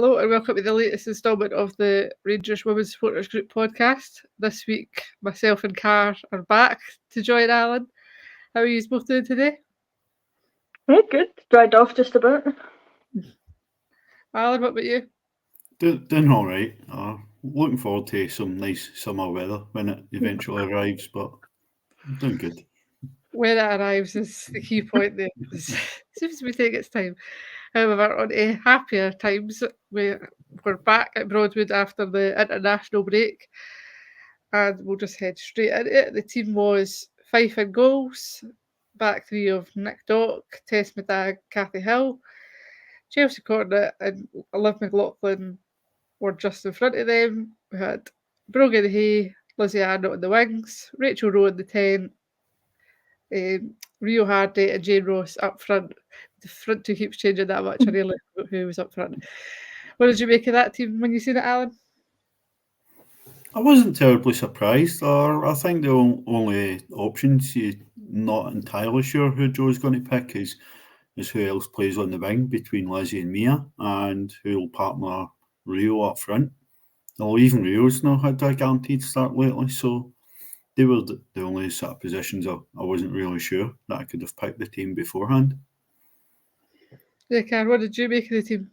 Hello and welcome to the latest instalment of the Rangers Women's Supporters Group podcast. This week, myself and Car are back to join Alan. How are you both doing today? Yeah, good. Dried off just about. Alan, what about you? Doing all right. Looking forward to some nice summer weather when it eventually arrives, but I'm doing good. When it arrives is the key point there. It seems to be taking its time. However, on to happier times, we're back at Broadwood after the international break, and we'll just head straight into it. The team was Fife in goals, back three of Nick Dock, Tess Medag, Cathy Hill, Chelsea Cornet and Liv McLaughlin were just in front of them. We had Brogan Hay, Lizzie Arnott on the wings, Rachel Rowe in the 10, Rio Hardy and Jane Ross up front. The front two keeps changing that much. I really forgot who was up front. What did you make of that team when you seen it, Alan? I wasn't terribly surprised, or I think the only options you're not entirely sure who Joe's going to pick is who else plays on the wing between Lizzie and Mia, and who will partner Rio up front. Although even Rio's not had a guaranteed start lately, so they were the only sort of positions I wasn't really sure that I could have picked the team beforehand. Yeah, Car, what did you make of the team?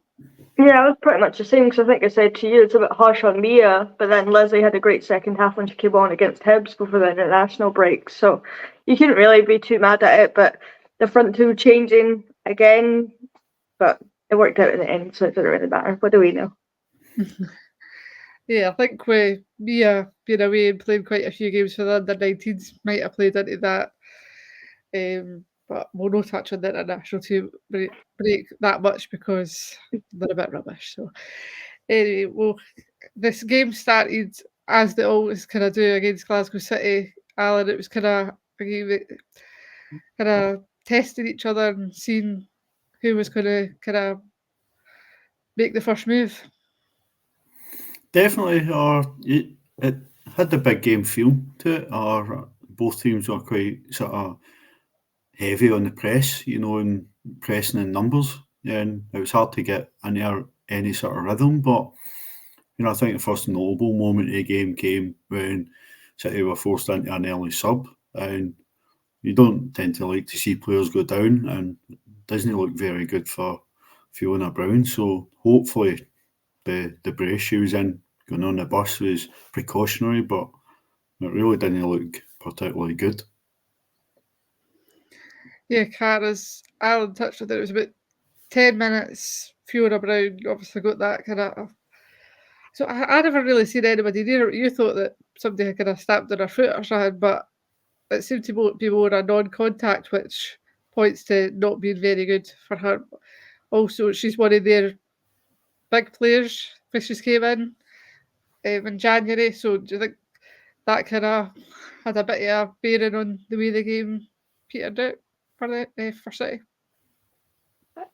Yeah, I was pretty much the same because I think I said to you it's a bit harsh on Mia, but then Lizzie had a great second half when she came on against Hibs before the international break, so you couldn't really be too mad at it. But the front two changing again, but it worked out in the end, so it doesn't really matter. What do we know? Yeah, I think with Mia being away and playing quite a few games for the under-19s might have played into that. But we'll not touch on the international team break that much because they're a bit rubbish. So anyway, well, this game started as they always kind of do against Glasgow City. Alan, it was kind of testing each other and seeing who was going to kind of make the first move. Definitely, it had the big game feel to it. Or both teams were quite sort of heavy on the press, and pressing in numbers, and it was hard to get into any sort of rhythm. But I think the first notable moment of the game came when City were forced into an early sub, and you don't tend to like to see players go down, and it doesn't look very good for Fiona Brown. So hopefully the brace she was in going on the bus was precautionary, but it really didn't look particularly good. Yeah, Cara's Alan touched on it. It was about 10 minutes. Fiona Brown obviously got that kind of. So I never really seen anybody near it. You thought that somebody had kind of stamped on her foot or something, but it seemed to be more a non-contact, which points to not being very good for her. Also, she's one of their big players when she came in January. So do you think that kind of had a bit of a bearing on the way the game petered out for City?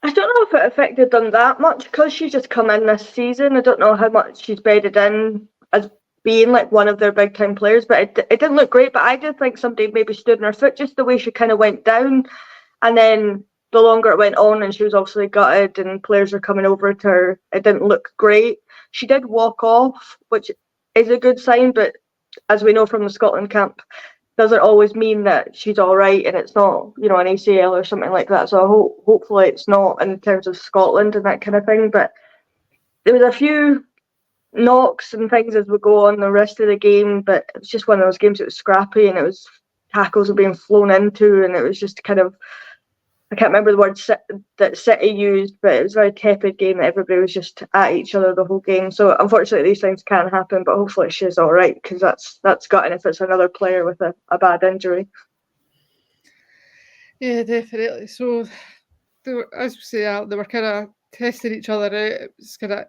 I don't know if it affected them that much because she's just come in this season. I don't know how much she's bedded in as being like one of their big time players, but it didn't look great. But I did think somebody maybe stood on her foot, just the way she kind of went down. And then the longer it went on and she was obviously gutted and players were coming over to her, it didn't look great. She did walk off, which is a good sign, but as we know from the Scotland camp, doesn't always mean that she's all right and it's not, an ACL or something like that. So hopefully it's not in terms of Scotland and that kind of thing. But there was a few knocks and things as we go on the rest of the game, but it was just one of those games that was scrappy and it was tackles were being flown into and it was just kind of, I can't remember the word that City used, but it was a very tepid game that everybody was just at each other the whole game. So unfortunately these things can happen, but hopefully she's all right because that's gutting if it's another player with a bad injury. Yeah, definitely. So they were, as we say, they were kind of testing each other out. It was kind of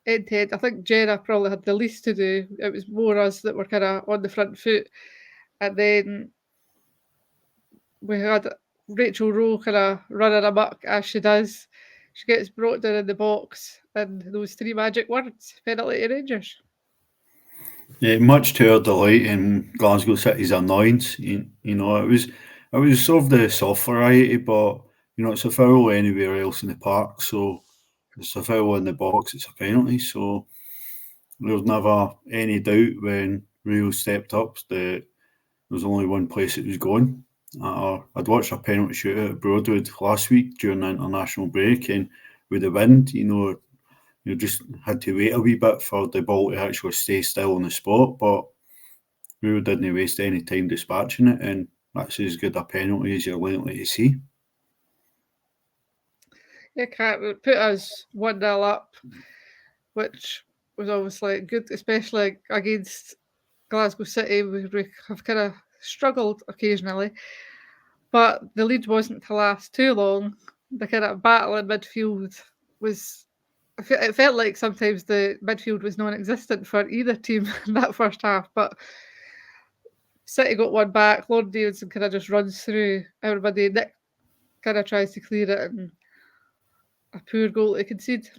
intent. I think Jenna probably had the least to do. It was more us that were kind of on the front foot. And then we had Rachel Rowe kind of running amok as she does. She gets brought down in the box, and those three magic words: penalty to Rangers. Yeah, much to our delight and Glasgow City's annoyance, it was of the soft variety, but it's a foul anywhere else in the park, so it's a foul in the box, it's a penalty. So there was never any doubt when Rio stepped up that there was only one place it was going. I'd watched a penalty shootout at Broadwood last week during the international break, and with the wind, you just had to wait a wee bit for the ball to actually stay still on the spot. But Rio didn't waste any time dispatching it, and that's as good a penalty as you're likely to see. Yeah, it put us 1-0 up, which was obviously good, especially against Glasgow City. We have kind of struggled occasionally, but the lead wasn't to last too long. The kind of battle in midfield was. It felt like sometimes the midfield was non-existent for either team in that first half, but City got one back. Lauren Davidson kind of just runs through everybody. Nick kind of tries to clear it, and a poor goal to concede.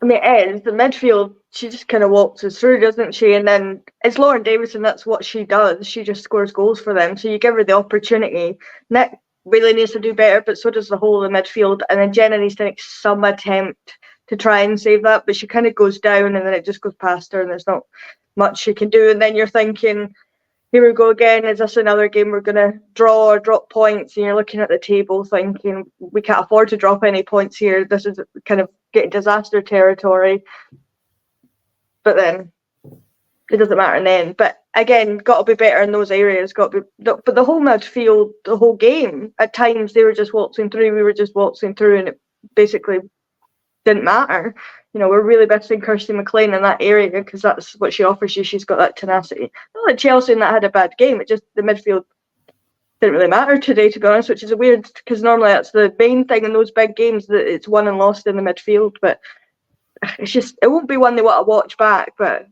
I mean, it is. The midfield, she just kind of walks us through, doesn't she? And then it's Lauren Davidson, that's what she does. She just scores goals for them. So you give her the opportunity. Nick really needs to do better, but so does the whole of the midfield. And then Jenna needs to make some attempt to try and save that, but she kind of goes down and then it just goes past her and there's not much she can do. And then you're thinking, here we go again. Is this another game we're going to draw or drop points? And you're looking at the table thinking, we can't afford to drop any points here. This is kind of getting disaster territory. But then it doesn't matter in the end. But again, got to be better in those areas. But the whole midfield, the whole game, at times they were just waltzing through. We were just waltzing through, and it basically didn't matter. We're really missing Kirsty McLean in that area because that's what she offers you. She's got that tenacity. Not like Chelsea in that had a bad game. It just, the midfield didn't really matter today, to be honest, which is weird because normally that's the main thing in those big games, that it's won and lost in the midfield. But it's just, it won't be one they want to watch back. But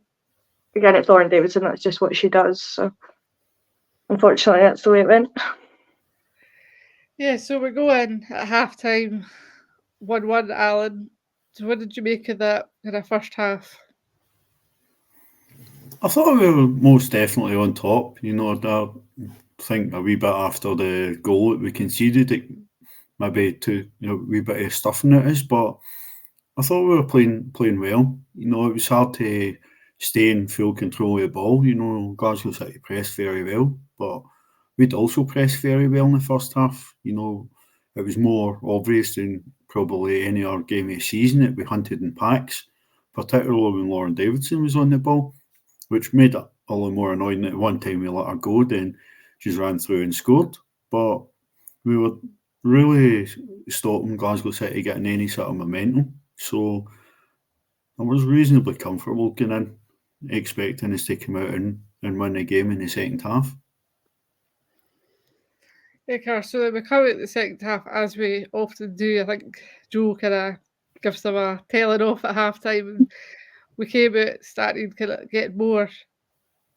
again, it's Lauren Davidson. That's just what she does. So unfortunately, that's the way it went. Yeah, so we're going at half-time, 1-1, Alan. So what did you make of that in the first half? I thought we were most definitely on top. I think a wee bit after the goal that we conceded, it maybe to a wee bit of stuffing it is, but I thought we were playing well. It was hard to stay in full control of the ball. Glasgow City pressed very well, but we'd also pressed very well in the first half. It was more obvious than probably any other game of the season that we hunted in packs, particularly when Lauren Davidson was on the ball, which made it a lot more annoying that one time we let her go, then she ran through and scored. But we were really stopping Glasgow City getting any sort of momentum. So I was reasonably comfortable going in, expecting us to come out and win the game in the second half. Yeah, Car, so we come out the second half, as we often do. I think Joe kind of gives them a telling off at half-time. We came out, started kind of getting more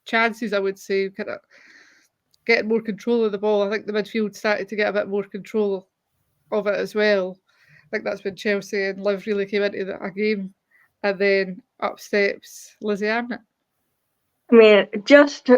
chances, I would say, kind of getting more control of the ball. I think the midfield started to get a bit more control of it as well. I think that's when Chelsea and Liv really came into a game. And then up steps Lizzie Arnott. I mean, just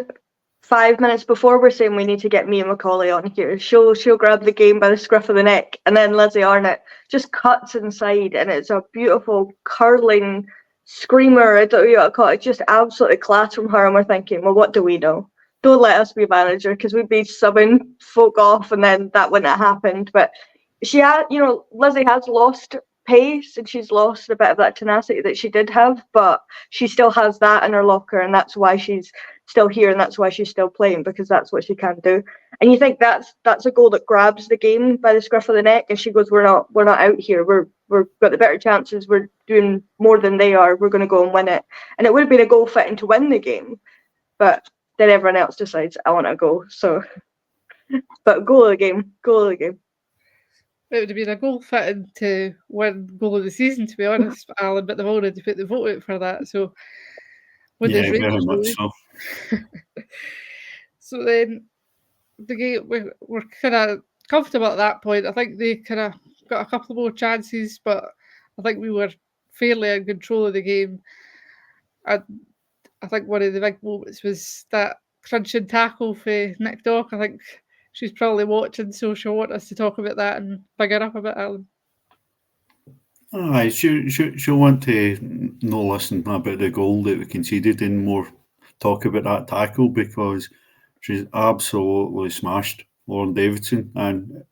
5 minutes before, we're saying we need to get Mia McCauley on here. She'll grab the game by the scruff of the neck, and then Lizzie Arnott just cuts inside, and it's a beautiful curling screamer. I don't know what to call it. It's just absolutely class from her, and we're thinking, well, what do we know? Don't let us be manager, because we'd be subbing folk off, and then that wouldn't have happened. But she had, Lizzie has lost pace and she's lost a bit of that tenacity that she did have, but she still has that in her locker, and that's why she's still here, and that's why she's still playing, because that's what she can do. And you think that's a goal that grabs the game by the scruff of the neck, and she goes, we're not out here, we've got the better chances, we're doing more than they are, we're going to go and win it. And it would have been a goal fitting to win the game, but then everyone else decides, I want to go. So but goal of the game. It would have been a goal fitting to win goal of the season, to be honest, Alan, but they've already put the vote out for that. So, Yeah, very much so. So then the game, we're kind of comfortable at that point. I think they kind of got a couple more chances, but I think we were fairly in control of the game. I think one of the big moments was that crunching tackle for Nick Dock. I think she's probably watching, so she'll want us to talk about that and big her up a bit, Alan. Aye, she'll want to no listen about the goal that we conceded and more talk about that tackle because she's absolutely smashed Lauren Davidson and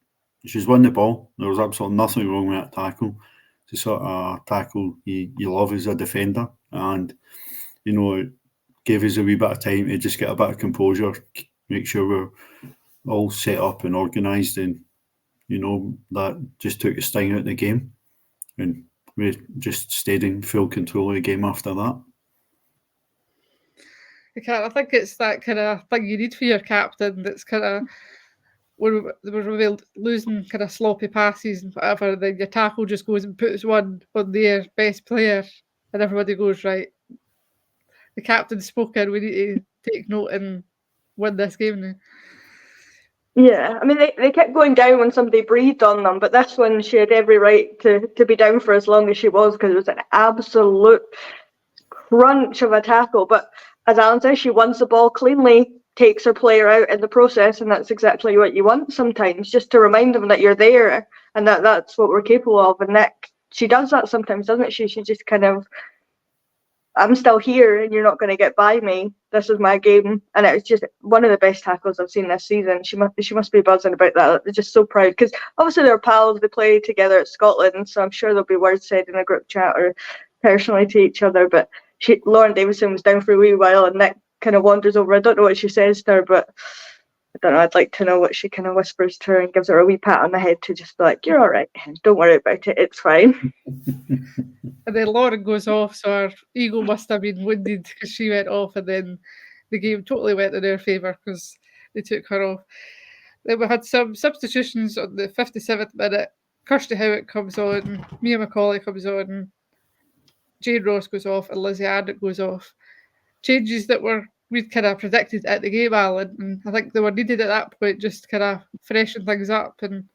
she's won the ball. There was absolutely nothing wrong with that tackle. It's the sort of tackle you love as a defender, and it gave us a wee bit of time to just get a bit of composure, make sure we're all set up and organised, and that just took the sting out of the game, and we just stayed in full control of the game after that. I think it's that kind of thing you need for your captain. That's kind of when we're losing kind of sloppy passes and whatever. Then your tackle just goes and puts one on their best player, and everybody goes right. The captain's spoken. We need to take note and win this game now. Yeah, I mean, they kept going down when somebody breathed on them, but this one she had every right to be down for as long as she was because it was an absolute crunch of a tackle. But as Alan says, she wins the ball cleanly, takes her player out in the process, and that's exactly what you want sometimes, just to remind them that you're there and that's what we're capable of. And she does that sometimes, doesn't she? She just kind of, I'm still here and you're not going to get by me. This is my game. And it's just one of the best tackles I've seen this season. She must be buzzing about that. They're just so proud because obviously they're pals. They play together at Scotland. So I'm sure there'll be words said in a group chat or personally to each other. But Lauren Davison was down for a wee while and Nick kind of wanders over. I don't know what she says to her, but I don't know. I'd like to know what she kind of whispers to her and gives her a wee pat on the head to just be like, you're all right. Don't worry about it. It's fine. And then Lauren goes off, so her ego must have been wounded because she went off, and then the game totally went in their favour because they took her off. Then we had some substitutions on the 57th minute. Kirsty Howitt comes on, Mia McCauley comes on, Jane Ross goes off, and Lizzie Arnott goes off. Changes that we'd kind of predicted at the game, Alan, and I think they were needed at that point just to kind of freshen things up, and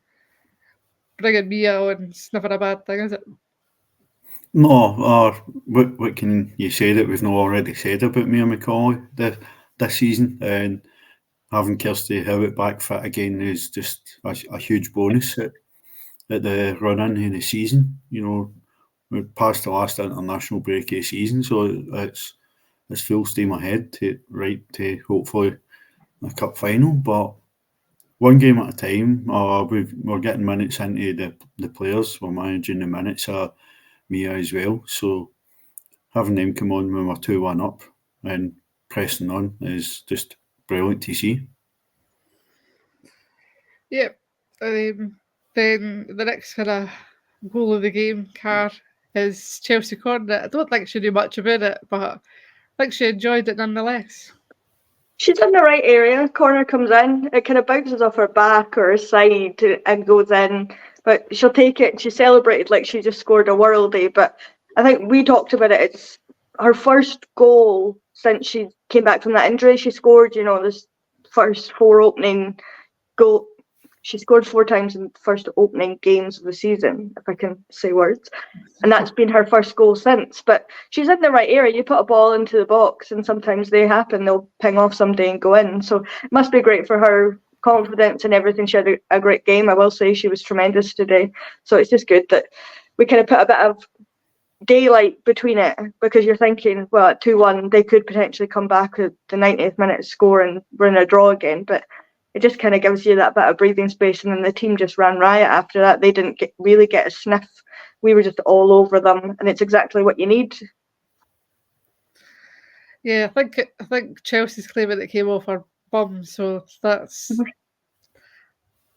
bringing Mia on is never a bad thing, is it? No, or what can you say that we've not already said about Mia McCauley this season? And having Kirsty Howitt back fit again is just a huge bonus at the run-in of the season. We're past the last international break of the season, so it's full steam ahead to hopefully a cup final. But one game at a time. We're getting minutes into the players. We're managing the minutes of Mia as well. So having them come on when we're 2-1 up and pressing on is just brilliant to see. Yep. Then the next kind of goal of the game, is Chelsea corner. I don't think she knew much about it, but I think she enjoyed it nonetheless. She's in the right area. Corner comes in. It kind of bounces off her back or her side and goes in. But she'll take it and she celebrated like she just scored a worldie. But I think we talked about it. It's her first goal since she came back from that injury. She scored, this first 4 opening goal. She scored 4 times in the first opening games of the season, if I can say words. And that's been her first goal since. But she's in the right area. You put a ball into the box and sometimes they happen. They'll ping off somebody and go in. So it must be great for her confidence and everything. She had a great game. I will say she was tremendous today. So it's just good that we kind of put a bit of daylight between it because you're thinking, well, at 2-1, they could potentially come back at the 90th minute score and we're in a draw again. But it just kind of gives you that bit of breathing space. And then the team just ran riot after that. They didn't really get a sniff. We were just all over them. And it's exactly what you need. Yeah, I think Chelsea's claiming it came off her bum. So that's...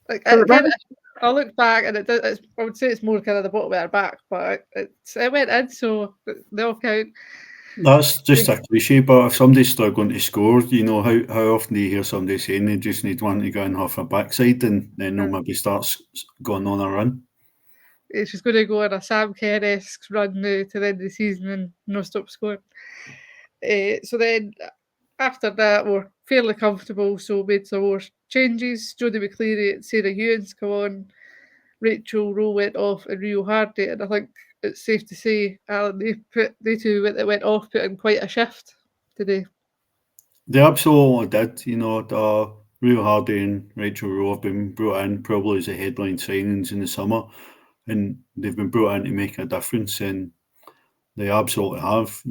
I look back and I would say it's more kind of the bottom of her back, but it went in, so they all count. That's just a cliche, but if somebody's struggling to score, how often do you hear somebody saying they just need one to go in off her backside and then they'll maybe starts going on a run? She's going to go on a Sam Kerr-esque run now to the end of the season and no stop scoring. So then after that, we're fairly comfortable, so made some more changes. Jodie McCleary and Sarah Ewens come on. Rachel Rowe went off and Rio Hardy, and I think it's safe to say, Alan, they two that went off put in quite a shift today. They absolutely did. Rio Hardy and Rachel Rowe have been brought in probably as the headline signings in the summer. and they've been brought in to make a difference, and they absolutely have.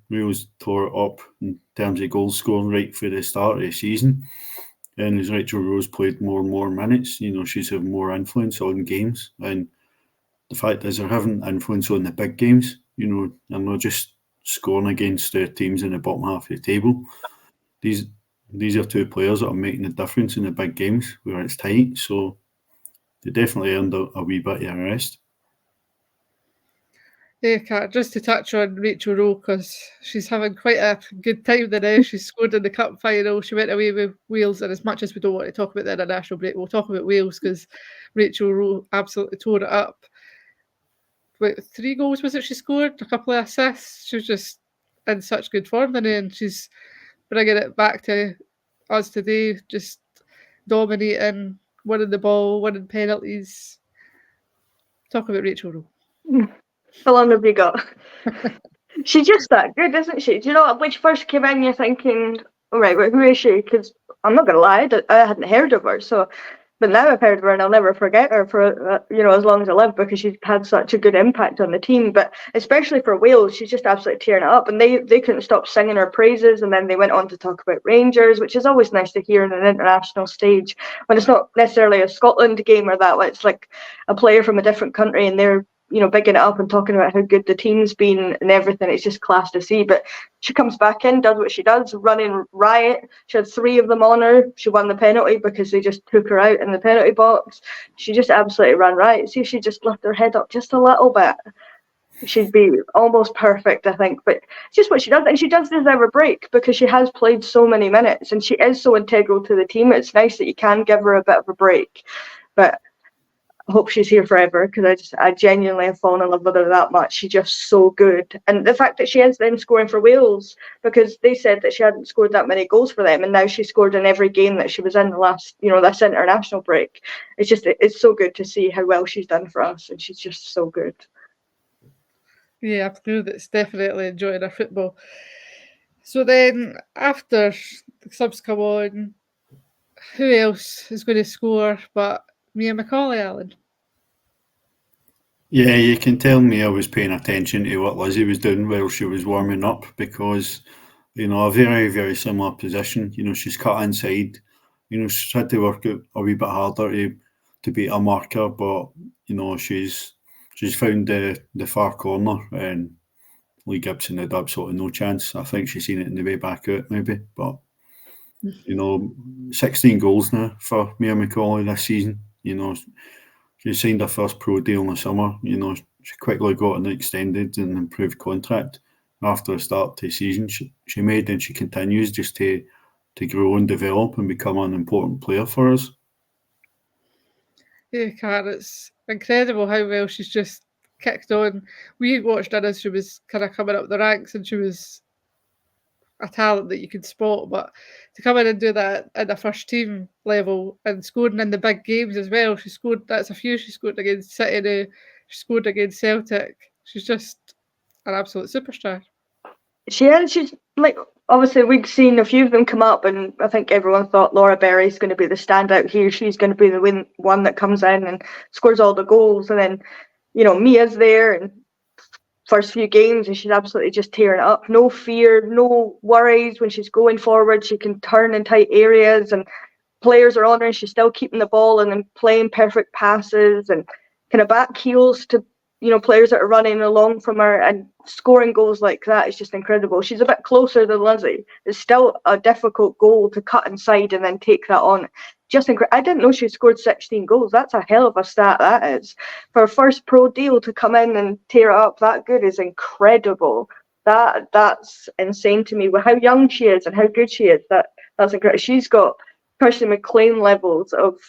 Wales tore it up in terms of goal scoring right for the start of the season. And as Rachel Rose played more and more minutes, she's had more influence on games. And the fact is they're having influence on the big games. They're not just scoring against the teams in the bottom half of the table. These are two players that are making the difference in the big games where it's tight. So they definitely earned a wee bit of a rest. Yeah, Kat, just to touch on Rachel Rowe, because she's having quite a good time there now. She scored in the cup final. She went away with Wales, and as much as we don't want to talk about the international break, we'll talk about Wales because Rachel Rowe absolutely tore it up. Wait, 3 goals was it she scored? A couple of assists. She was just in such good form then, and she's bringing it back to us today, just dominating, winning the ball, winning penalties. Talk about Rachel Rowe. How long have you got? She's just that good, isn't she? Do you know when she first came in, you're thinking, all right, but who is she? Because I'm not going to lie, I hadn't heard of her. But now I've heard of her, and I'll never forget her for as long as I live, because she's had such a good impact on the team. But especially for Wales, she's just absolutely tearing it up, and they couldn't stop singing her praises. And then they went on to talk about Rangers, which is always nice to hear on an international stage when it's not necessarily a Scotland game or that. It's like a player from a different country, and they're bigging it up and talking about how good the team's been and everything. It's just class to see. But she comes back in, does what she does, running riot. She had 3 of them on her. She won the penalty because they just took her out in the penalty box. She just absolutely ran riot. See if she just lift her head up just a little bit, she'd be almost perfect, I think. But it's just what she does. And she does deserve a break because she has played so many minutes and she is so integral to the team. It's nice that you can give her a bit of a break. But I hope she's here forever because I genuinely have fallen in love with her that much. She's just so good. And the fact that she is then scoring for Wales, because they said that she hadn't scored that many goals for them, and now she scored in every game that she was in the last, this international break. It's so good to see how well she's done for us, and she's just so good. Yeah, absolutely. It's definitely enjoying her football. So then, after the subs come on, who else is going to score but Mia McCauley, Alan? Yeah, you can tell me I was paying attention to what Lizzie was doing while she was warming up because, a very, very similar position. She's cut inside. She's had to work out a wee bit harder to beat a marker, but, she's found the far corner and Lee Gibson had absolutely no chance. I think she's seen it in the way back out maybe, but 16 goals now for Mia McCauley this season. She signed her first pro deal in the summer. She quickly got an extended and improved contract after the start to the season. She made and she continues just to grow and develop and become an important player for us. Yeah, Kat, it's incredible how well she's just kicked on. We watched her as she was kind of coming up the ranks and she was a talent that you could spot, but to come in and do that at the first team level and scoring in the big games as well. She scored, that's a few she scored against City now, she scored against Celtic. She's just an absolute superstar. She's like, obviously we've seen a few of them come up and I think everyone thought Laura Berry's going to be the standout here. She's going to be the one that comes in and scores all the goals, and then Mia's there and first few games and she's absolutely just tearing it up. No fear, no worries when she's going forward. She can turn in tight areas and players are on her and she's still keeping the ball and then playing perfect passes and kind of back heels to players that are running along from her, and scoring goals like that is just incredible. She's a bit closer than Lizzie. It's still a difficult goal to cut inside and then take that on. Just incredible. I didn't know she scored 16 goals. That's a hell of a stat, that is. For her first pro deal to come in and tear it up that good is incredible. That's insane to me. With how young she is and how good she is, that's incredible. She's got Kirsty McLean levels of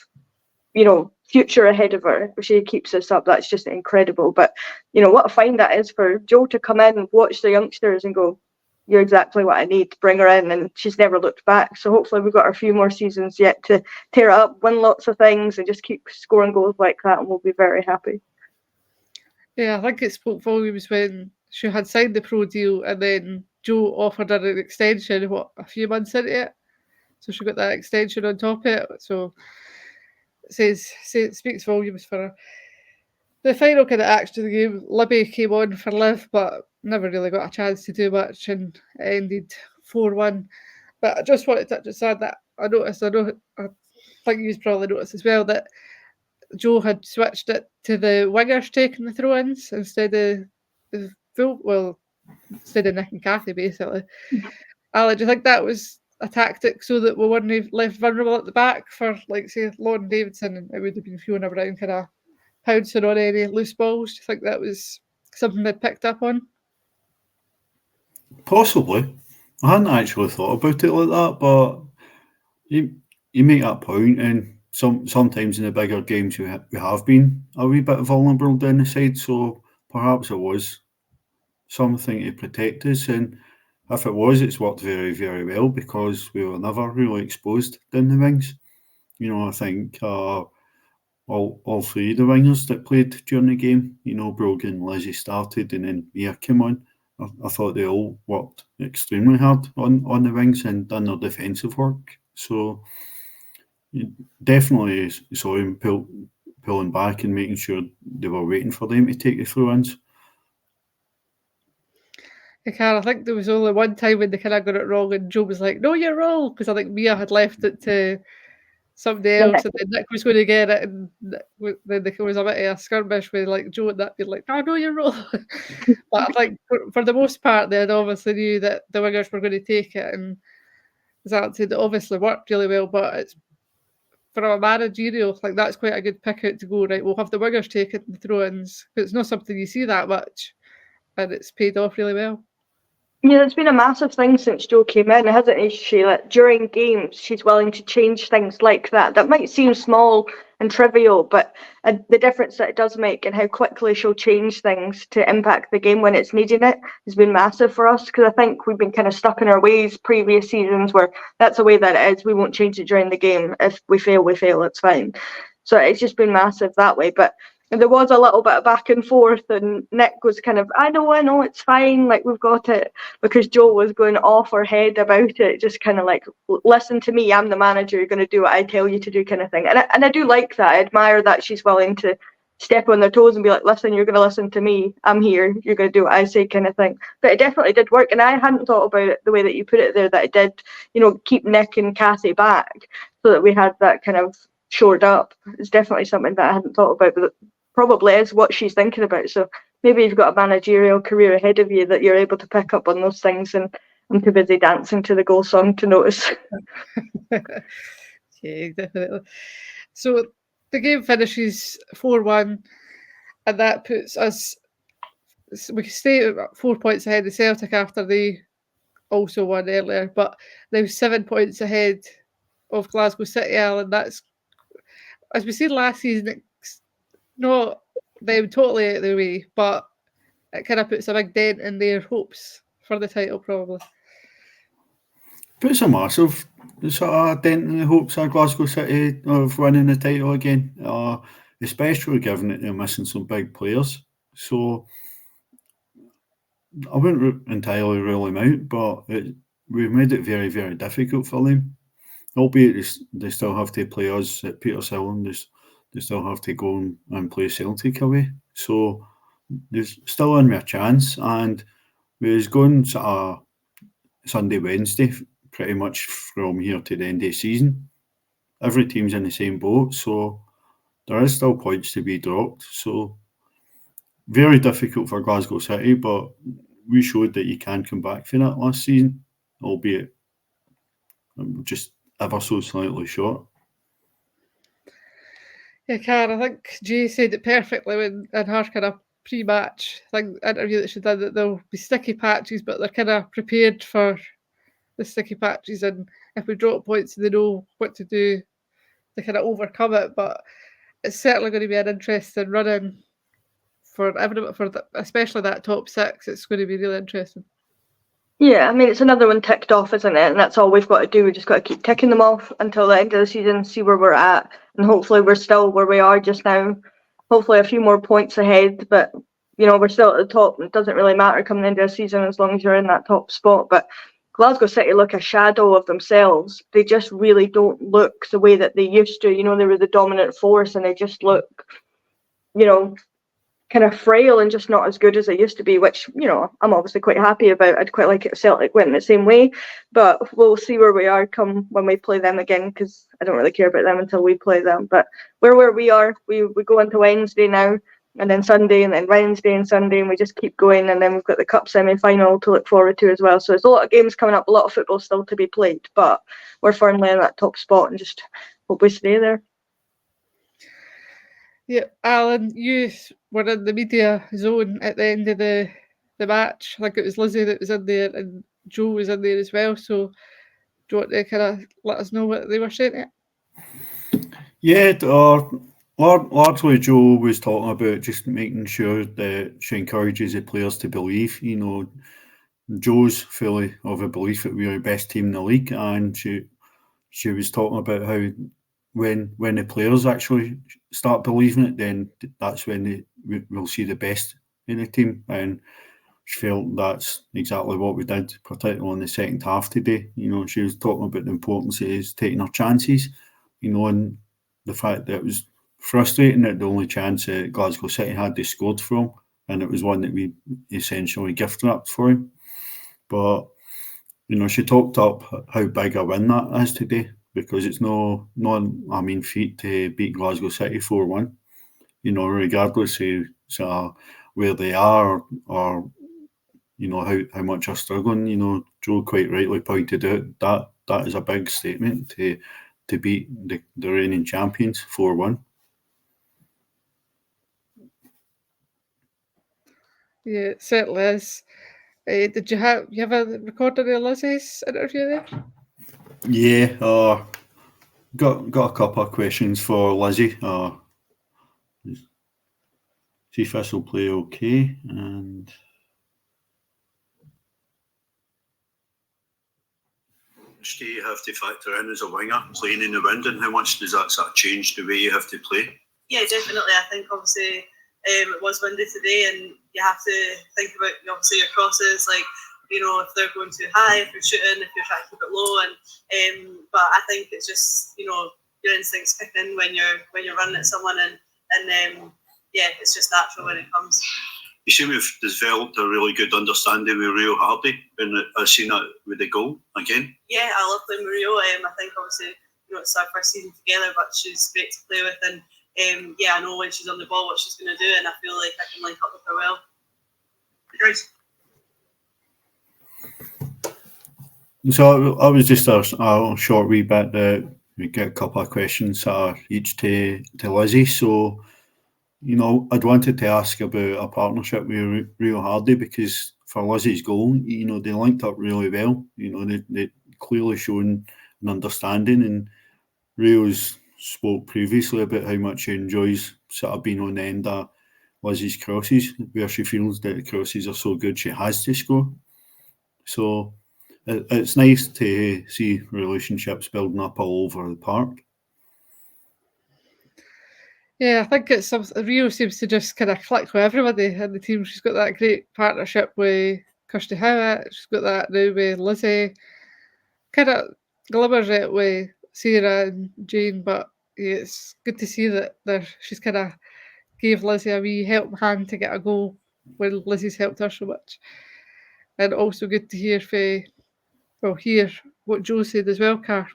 future ahead of her. If she keeps this up, that's just incredible. But what a find that is for Jo to come in and watch the youngsters and go, you're exactly what I need, bring her in, and she's never looked back. So hopefully we've got a few more seasons yet to tear it up, win lots of things and just keep scoring goals like that, and we'll be very happy. Yeah, I think it spoke volumes when she had signed the pro deal and then Jo offered her an extension, a few months into it. So she got that extension on top of it. So it speaks volumes for her. The final kind of action of the game, Libby came on for Liv, but never really got a chance to do much, and it ended 4-1. But I just wanted to just add that I think you've probably noticed as well, that Joe had switched it to the wingers taking the throw-ins instead of instead of Nick and Kathy, basically. Ali, do you think that was a tactic so that we weren't left vulnerable at the back for, like, say, Lauren Davidson, and it would have been Fiona Brown kind of pouncing on any loose balls? Do you think that was something they picked up on? Possibly. I hadn't actually thought about it like that, but you make that point, and sometimes in the bigger games we have been a wee bit vulnerable down the side, so perhaps it was something to protect us, and if it was, it's worked very, very well because we were never really exposed down the wings. I think all three of the wingers that played during the game, Brogan and Lizzie started, and then Mia came on. I thought they all worked extremely hard on the wings and done their defensive work. So you definitely saw him pulling back and making sure they were waiting for them to take the throw-ins. I think there was only one time when they kind of got it wrong, and Joe was like, "No, you're wrong," because I think Mia had left it to somebody else, and then Nick was going to get it, and then there was a bit of a skirmish with, like, Joe and that being like, "No, you're wrong." But I think for the most part, they had obviously knew that the wingers were going to take it, and as I said, it obviously worked really well. But it's from a managerial, like, that's quite a good pick out to go, right, we'll have the wingers take it and the throw-ins, because it's not something you see that much, and it's paid off really well. Yeah, it's been a massive thing since Jo came in, hasn't it, Sheila? During games, she's willing to change things like that. That might seem small and trivial, but the difference that it does make and how quickly she'll change things to impact the game when it's needing it has been massive for us, because I think we've been kind of stuck in our ways previous seasons where that's the way that it is. We won't change it during the game. If we fail, it's fine. So it's just been massive that way. But there was a little bit of back and forth, and Nick was kind of, I know, it's fine, like, we've got it, because Joe was going off her head about it, just kind of like, listen to me, I'm the manager, you're going to do what I tell you to do, kind of thing. And I do like that. I admire that she's willing to step on their toes and be like, listen, you're going to listen to me, I'm here, you're going to do what I say, kind of thing. But it definitely did work, and I hadn't thought about it the way that you put it there, that it did, keep Nick and Kathy back so that we had that kind of shored up. It's definitely something that I hadn't thought about, but probably is what she's thinking about. So maybe you've got a managerial career ahead of you that you're able to pick up on those things, and I'm too busy dancing to the goal song to notice. Yeah, definitely. So the game finishes 4-1, and that puts us, we stay at 4 points ahead of Celtic after they also won earlier, but now 7 points ahead of Glasgow City, Alan. That's, as we said last season, it's not them totally out of the way, but it kind of puts a big dent in their hopes for the title, probably. Puts a massive sort of dent in the hopes of Glasgow City of winning the title again, especially given that they're missing some big players. So I wouldn't entirely rule them out, but we've made it very, very difficult for them. Albeit they still have to play us at Petershill, and they still have to go and play Celtic away. So there's still in me a chance, and we was going sort of Sunday, Wednesday, pretty much from here to the end of the season. Every team's in the same boat, so there is still points to be dropped. So very difficult for Glasgow City, but we showed that you can come back from that last season, albeit just ever so slightly short. Yeah, Karen, I think Jay said it perfectly in her kind of pre-match interview that she did, that there'll be sticky patches, but they're kind of prepared for the sticky patches, and if we drop points, they know what to do to kind of overcome it. But it's certainly going to be an interesting run-in for everyone, especially that top six. It's going to be really interesting. Yeah, I mean, it's another one ticked off, isn't it? And that's all we've got to do. We just got to keep ticking them off until the end of the season, see where we're at, and hopefully we're still where we are just now. Hopefully a few more points ahead, but we're still at the top. It doesn't really matter coming into the season as long as you're in that top spot. But Glasgow City look a shadow of themselves. They just really don't look the way that they used to. They were the dominant force, and they just look, kind of frail and just not as good as it used to be, which, you know, I'm obviously quite happy about. I'd quite like it if Celtic went the same way, but we'll see where we are come when we play them again, because I don't really care about them until we play them. But where we are, we go into Wednesday now, and then Sunday, and then Wednesday and Sunday, and we just keep going, and then we've got the cup semi-final to look forward to as well. So there's a lot of games coming up, a lot of football still to be played, but we're firmly in that top spot and just hope we stay there. Yeah, Alan, you were in the media zone at the end of the match. I think it was Lizzie that was in there, and Joe was in there as well. So, do you want to kind of let us know what they were saying? Yeah, largely Joe was talking about just making sure that she encourages the players to believe. You know, Joe's fully of a belief that we are the best team in the league, and she was talking about how when the players actually start believing it, then that's when we'll see the best in the team. And she felt that's exactly what we did, particularly in the second half today. You know, she was talking about the importance of taking our chances, you know, and the fact that it was frustrating that the only chance that Glasgow City had, they scored from, and it was one that we essentially gift wrapped for him. But, you know, she talked up how big a win that is today, because it's not a mean feat to beat Glasgow City 4-1, you know, regardless of sort of where they are or you know, how much they're struggling. You know, Joe quite rightly pointed out that is a big statement to beat the reigning champions 4-1. Yeah, it certainly is. Did you have a recording of Lizzie's interview there? Yeah, got a couple of questions for Lizzie. See if this will play okay. And do you have to factor in as a winger playing in the wind, and how much does that sort of change the way you have to play? Yeah, definitely. I think obviously it was windy today, and you have to think about obviously your crosses, like, you know, if they're going too high, if you're shooting, if you're trying to keep it low, and but I think it's just, you know, your instincts kick in when you're running at someone, and yeah, it's just natural when it comes. You seem to have developed a really good understanding with Rio Hardy, and I've seen that with the goal again. Yeah, I love playing with Rio. I think obviously, you know, it's our first season together, but she's great to play with, and yeah, I know when she's on the ball what she's going to do, and I feel like I can link up with her well. Grace. So I was just a short wee bit that we get a couple of questions each to Lizzie. So, you know, I'd wanted to ask about a partnership with Rio Hardy, because for Lizzie's goal, you know, they linked up really well. You know, they clearly shown an understanding, and Rio's spoke previously about how much she enjoys sort of being on the end of Lizzie's crosses, where she feels that the crosses are so good she has to score. So it's nice to see relationships building up all over the park. Yeah, I think it's something. Rio seems to just kind of click with everybody in the team. She's got that great partnership with Kirsty Howitt. She's got that now with Lizzie. Kind of glimmers it with Sarah and Jane, but yeah, it's good to see that she's kind of gave Lizzie a wee helping hand to get a goal when Lizzie's helped her so much. And also good to hear hear what Joe said as well, Car.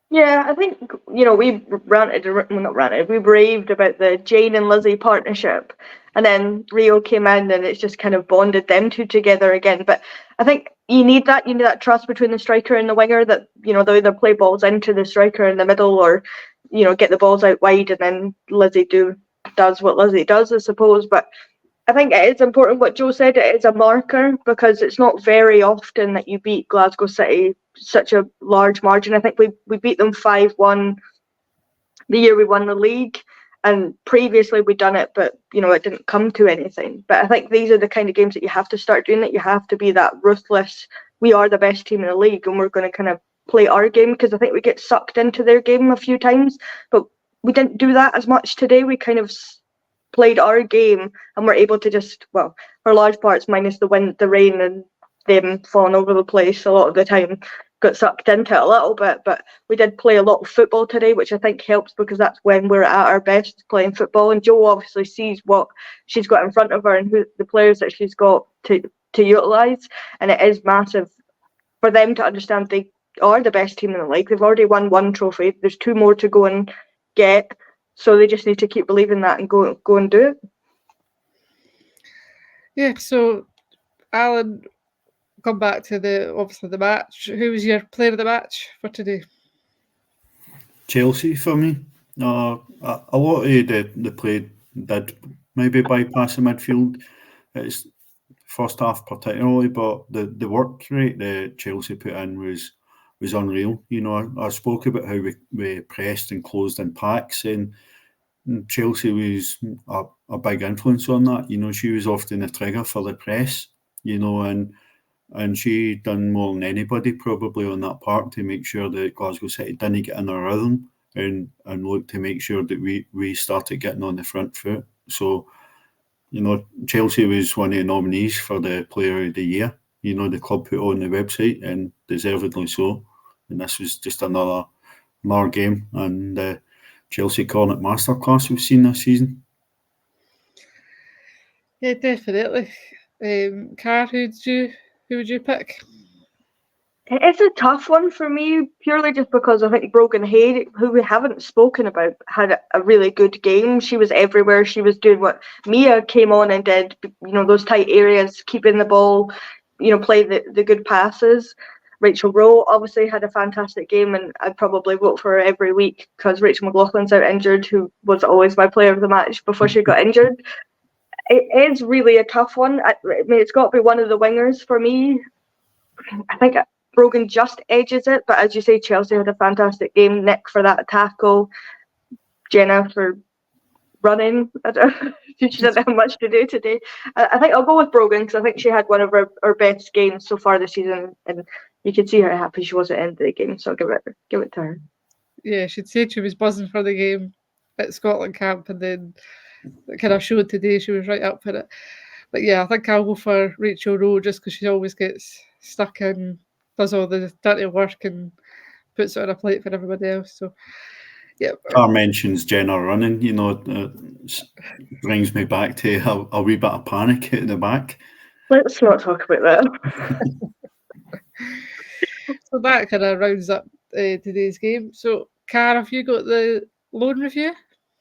Yeah, I think, you know, we raved about the Jane and Lizzie partnership, and then Rio came in and it's just kind of bonded them two together again. But I think you need that trust between the striker and the winger, that, you know, they'll either play balls into the striker in the middle, or, you know, get the balls out wide, and then Lizzie does what Lizzie does, I suppose. But I think it is important what Joe said. It is a marker, because it's not very often that you beat Glasgow City such a large margin. I think we beat them 5-1 the year we won the league, and previously we'd done it, but, you know, it didn't come to anything. But I think these are the kind of games that you have to start doing, that you have to be that ruthless. We are the best team in the league, and we're going to kind of play our game, because I think we get sucked into their game a few times, but we didn't do that as much today. We kind of played our game, and we're able to just, well, for large parts, minus the wind, the rain, and them falling over the place a lot of the time, got sucked into it a little bit, but we did play a lot of football today, which I think helps because that's when we're at our best, playing football. And Jo obviously sees what she's got in front of her and who the players that she's got to utilise, and it is massive for them to understand they are the best team in the league. They've already won one trophy. There's 2 more to go and get, so they just need to keep believing that and go and do it. Yeah, so Alan, come back to the match. Who was your player of the match for today? Chelsea for me. A lot of the play did maybe bypass the midfield. It's first half particularly, but the work rate that Chelsea put in was unreal. You know, I spoke about how we pressed and closed in packs, and Chelsea was a big influence on that. You know, she was often the trigger for the press, you know, and she done more than anybody probably on that part to make sure that Glasgow City didn't get in a rhythm and look to make sure that we started getting on the front foot. So, you know, Chelsea was one of the nominees for the Player of the Year. You know, the club put on the website, and deservedly so. And this was just another game, and the Chelsea Cornet masterclass we've seen this season. Yeah, definitely. Car, who would you pick? It's a tough one for me, purely just because I think Brogan Hay, who we haven't spoken about, had a really good game. She was everywhere. She was doing what Mia came on and did, you know, those tight areas, keeping the ball, you know, play the good passes. Rachel Rowe obviously had a fantastic game, and I'd probably vote for her every week because Rachel McLaughlin's out injured, who was always my player of the match before she got injured. It is really a tough one. I mean, it's got to be one of the wingers for me. I think Brogan just edges it, but as you say, Chelsea had a fantastic game. Nick for that tackle, Jenna for running. She didn't have much to do today. I think I'll go with Brogan because I think she had one of her best games so far this season, and you could see how happy she was at the end of the game. So I'll give it to her. Yeah, she'd said she was buzzing for the game at Scotland camp, and then it kind of showed today she was right up for it. But yeah, I think I'll go for Rachel Rowe just because she always gets stuck in, does all the dirty work and puts it on a plate for everybody else. So yeah. Car mentions Jenna running, you know, brings me back to a wee bit of panic at the back. Let's not talk about that. So that kind of rounds up today's game. So, Cara, have you got the loan review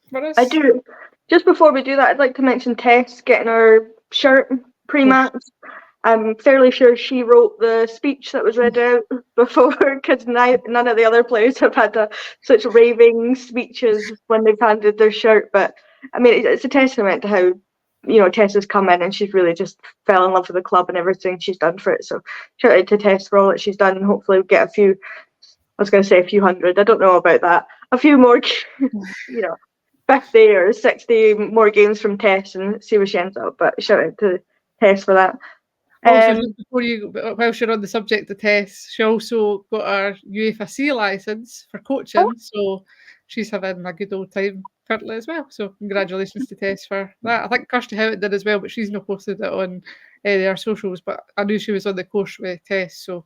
for us? I do. Just before we do that, I'd like to mention Tess getting her shirt pre-match. I'm fairly sure she wrote the speech that was read out before, because none of the other players have had such raving speeches when they've handed their shirt. But I mean, it's a testament to how, you know, Tess has come in and she's really just fell in love with the club and everything she's done for it. So shout out to Tess for all that she's done, and hopefully we'll get a few. I was going to say a few hundred. I don't know about that. A few more, you know, 50 or 60 more games from Tess and see where she ends up. But shout out to Tess for that. Also, whilst you're on the subject of Tess, she also got her UEFA C licence for coaching, so she's having a good old time currently as well. So congratulations to Tess for that. I think Kirsty Howard did as well, but she's not posted it on any of our socials. But I knew she was on the course with Tess, so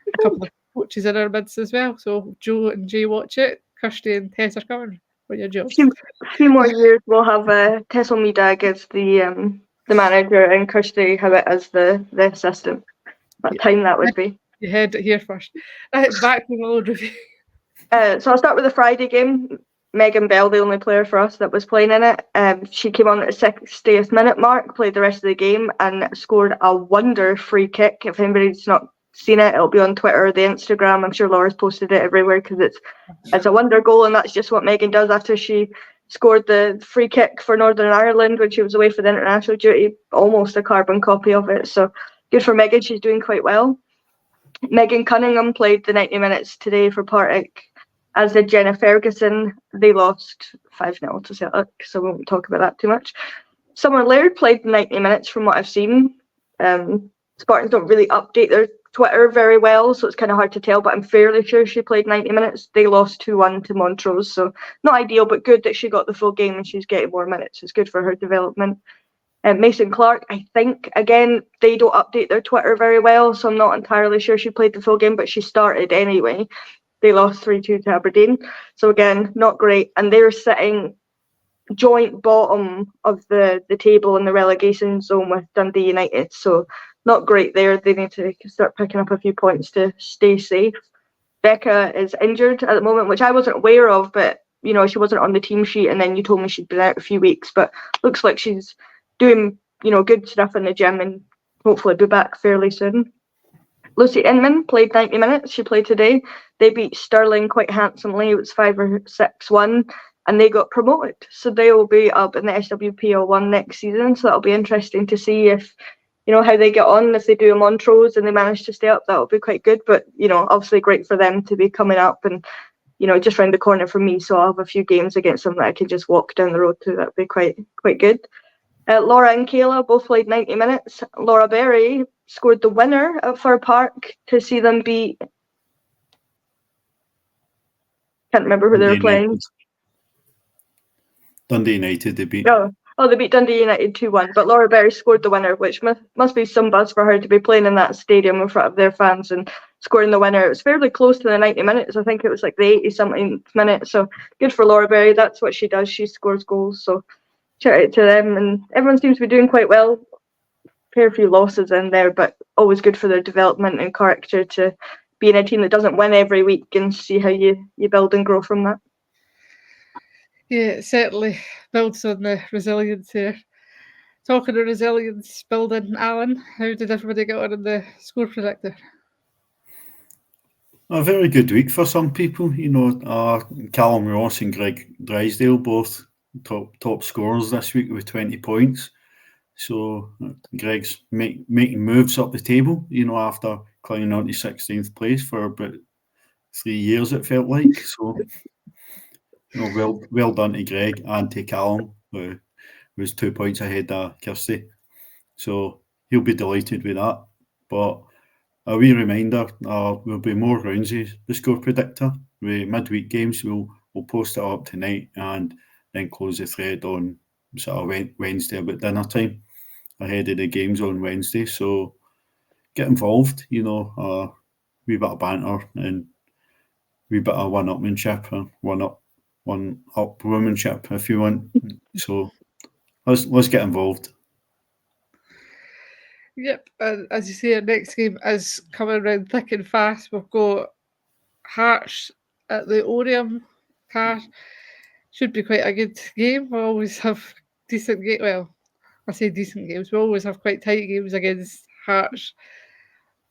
a couple of coaches in her midst as well. So Jo and Jay watch it. Kirsty and Tess are coming for your jobs. A few more years we'll have Tess Almeida as the manager and Kirsty Howard as the assistant. What time that would be. You heard it here first. Back to the loan review. So I'll start with the Friday game. Megan Bell, the only player for us that was playing in it. She came on at the 60th minute mark, played the rest of the game, and scored a wonder free kick. If anybody's not seen it, it'll be on Twitter or the Instagram. I'm sure Laura's posted it everywhere because it's a wonder goal, and that's just what Megan does after she scored the free kick for Northern Ireland when she was away for the international duty, almost a carbon copy of it. So good for Megan, she's doing quite well. Megan Cunningham played the 90 minutes today for Partick, as did Jenna Ferguson. They lost 5-0 to Celtic, so we won't talk about that too much. Summer Laird played 90 minutes from what I've seen. Spartans don't really update their Twitter very well, so it's kind of hard to tell, but I'm fairly sure she played 90 minutes. They lost 2-1 to Montrose, so not ideal, but good that she got the full game and she's getting more minutes. It's good for her development. Mason Clark, I think, again, they don't update their Twitter very well, so I'm not entirely sure she played the full game, but she started anyway. They lost 3-2 to Aberdeen. So again, not great. And they're sitting joint bottom of the table in the relegation zone with Dundee United. So not great there. They need to start picking up a few points to stay safe. Becca is injured at the moment, which I wasn't aware of, but she wasn't on the team sheet, and then you told me she'd been out a few weeks, but looks like she's doing good stuff in the gym and hopefully be back fairly soon. Lucy Inman played 90 minutes. She played today. They beat Stirling quite handsomely. It was 5 or 6-1, and they got promoted. So they will be up in the SWPL1 next season. So that'll be interesting to see if, how they get on. If they do a Montrose and they manage to stay up, that'll be quite good. But, obviously great for them to be coming up and, just round the corner from me. So I'll have a few games against them that I can just walk down the road to. That'd be quite good. Laura and Kayla both played 90 minutes. Laura Berry scored the winner at Fir Park to see them beat. Can't remember who they were playing. Dundee United, they beat. Oh, they beat Dundee United 2-1. But Laura Berry scored the winner, which must be some buzz for her to be playing in that stadium in front of their fans and scoring the winner. It was fairly close to the 90 minutes. I think it was like the 80-something minute. So good for Laura Berry. That's what she does. She scores goals. So shout out to them, and everyone seems to be doing quite well. Fair few losses in there, but always good for their development and character to be in a team that doesn't win every week and see how you build and grow from that. Yeah, it certainly builds on the resilience here. Talking of resilience building, Alan, how did everybody get on in the score predictor? A very good week for some people. Callum Ross and Greg Drysdale both top scorers this week with 20 points. So Greg's making moves up the table, after climbing on to 16th place for about 3 years, it felt like. So, well done to Greg and to Callum, who was 2 points ahead of Kirsty. So he'll be delighted with that. But a wee reminder, there'll be more rounds of the score predictor. With midweek games, we'll post it up tonight and then close the thread on sort of Wednesday about dinner time, ahead of the games on Wednesday. So get involved, wee bit of banter and wee bit of one-upmanship or one-up womanship if you want. So let's get involved. Yep, and as you say, our next game is coming around thick and fast. We've got Hearts at the Oriam car. Should be quite a good game. We always have decent games. Well, I say decent games. We always have quite tight games against Hearts.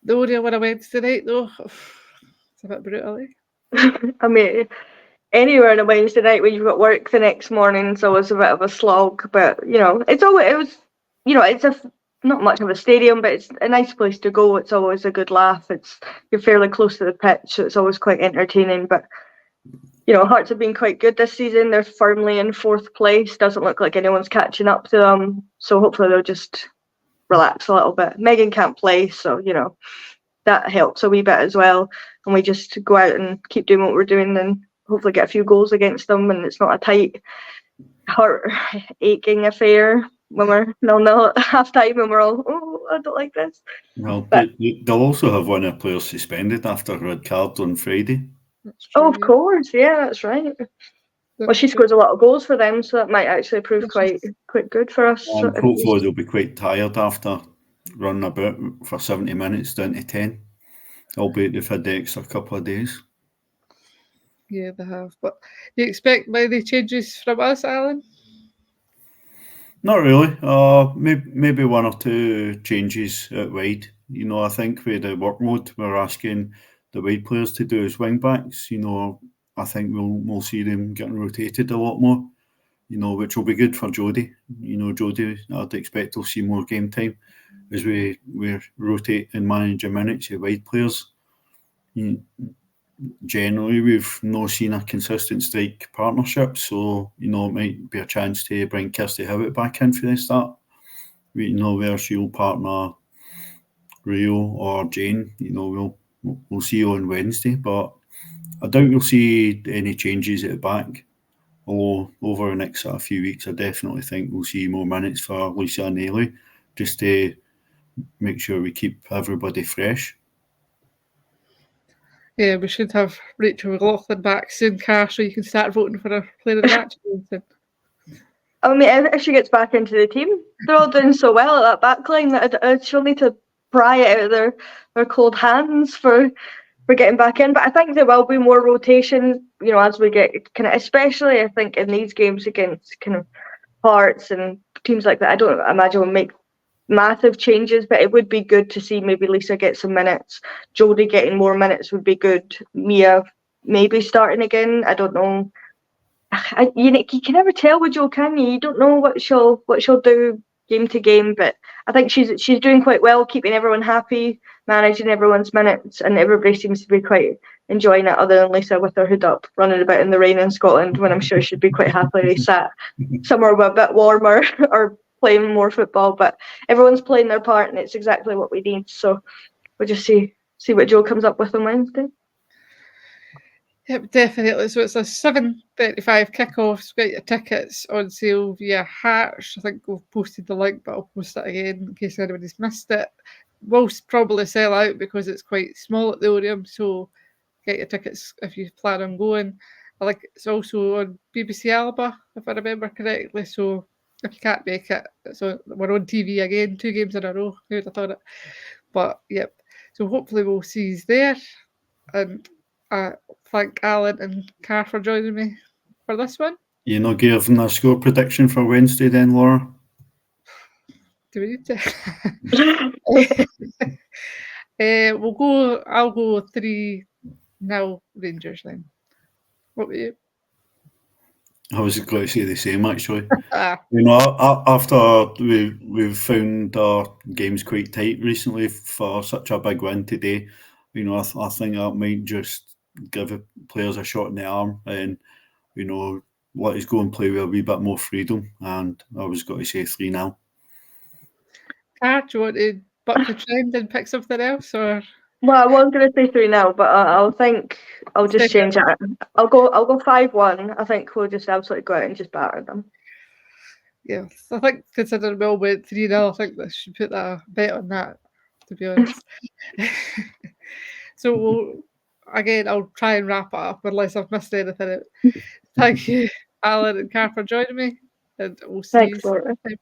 The Oriam on a Wednesday night, though, it's a bit brutal, eh? I mean, anywhere on a Wednesday night when you've got work the next morning is always a bit of a slog. But it's not much of a stadium, but it's a nice place to go. It's always a good laugh. You're fairly close to the pitch, so it's always quite entertaining. But Hearts have been quite good this season. They're firmly in 4th place. Doesn't look like anyone's catching up to them. So hopefully they'll just relax a little bit. Megan can't play, so that helps a wee bit as well. And we just go out and keep doing what we're doing and hopefully get a few goals against them. And it's not a tight, heart aching affair when we're 0-0 at half time and we're all, I don't like this. Well, but they'll also have one of their players suspended after a red card on Friday. True, of course, yeah, that's right. Well, she scores a lot of goals for them, so that might actually prove quite good for us. And hopefully they'll be quite tired after running about for 70 minutes down to 10. Albeit they've had the extra couple of days. Yeah, they have. But do you expect many changes from us, Alan? Not really. Maybe 1 or 2 changes out wide. I think with the workload we're asking the wide players to do as wing backs, I think we'll see them getting rotated a lot more, which will be good for Jodie. Jodie, I'd expect to see more game time as we rotate and manage the minutes of wide players. Generally, we've not seen a consistent strike partnership, so it might be a chance to bring Kirsty Howitt back in for the start. Where she'll partner Rio or Jane. We'll see on Wednesday, but I doubt we'll see any changes at the back. Although over the next few weeks, I definitely think we'll see more minutes for Lisa and Ailey, just to make sure we keep everybody fresh. Yeah, we should have Rachel McLaughlin back soon, Car, so you can start voting for her player of the match. I mean, if she gets back into the team, they're all doing so well at that back line that she'll need to pry it out of their cold hands for getting back in. But I think there will be more rotation, as we get kind of, especially I think in these games against kind of Hearts and teams like that. I don't imagine we'll make massive changes, but it would be good to see maybe Lisa get some minutes. Jodie getting more minutes would be good. Mia maybe starting again. I don't know. You can never tell with Jo, can you? You don't know what she'll do game to game, but I think she's doing quite well, keeping everyone happy, managing everyone's minutes, and everybody seems to be quite enjoying it, other than Lisa with her hood up, running about in the rain in Scotland, when I'm sure she'd be quite happily sat somewhere a bit warmer or playing more football. But everyone's playing their part, and it's exactly what we need. So we'll just see what Jo comes up with on Wednesday. Yep, definitely. So it's a 7:35 kickoff. Get your tickets on sale via Hatch. I think we've posted the link, but I'll post it again in case anybody's missed it. We'll probably sell out because it's quite small at the Orium, so get your tickets if you plan on going. I think it's also on BBC Alba, if I remember correctly. So if you can't make it, we're on TV again, 2 games in a row. Who would have thought it? But yep. So hopefully we'll see you there. And thank Alan and Car for joining me for this one. You're not giving a score prediction for Wednesday then, Laura? Do we need to? I'll go 3-0 Rangers then. What about you? I was going to say the same, actually. Ah, After we've found our games quite tight recently for such a big win today, I think that might just give players a shot in the arm and, let us go and play with a wee bit more freedom. And I was going to say 3-0. Car, do you want to buck the trend and pick something else, or? Well, I was going to say 3-0, but I'll just change it. I'll go 5-1. I think we'll just absolutely go out and just batter them. Yeah, I think considering Will went 3-0, I think they should put a bet on that, to be honest. So I'll try and wrap it up unless I've missed anything out. Thank you, Alan and Car, for joining me, and we'll see you Thanks, Laura. next time.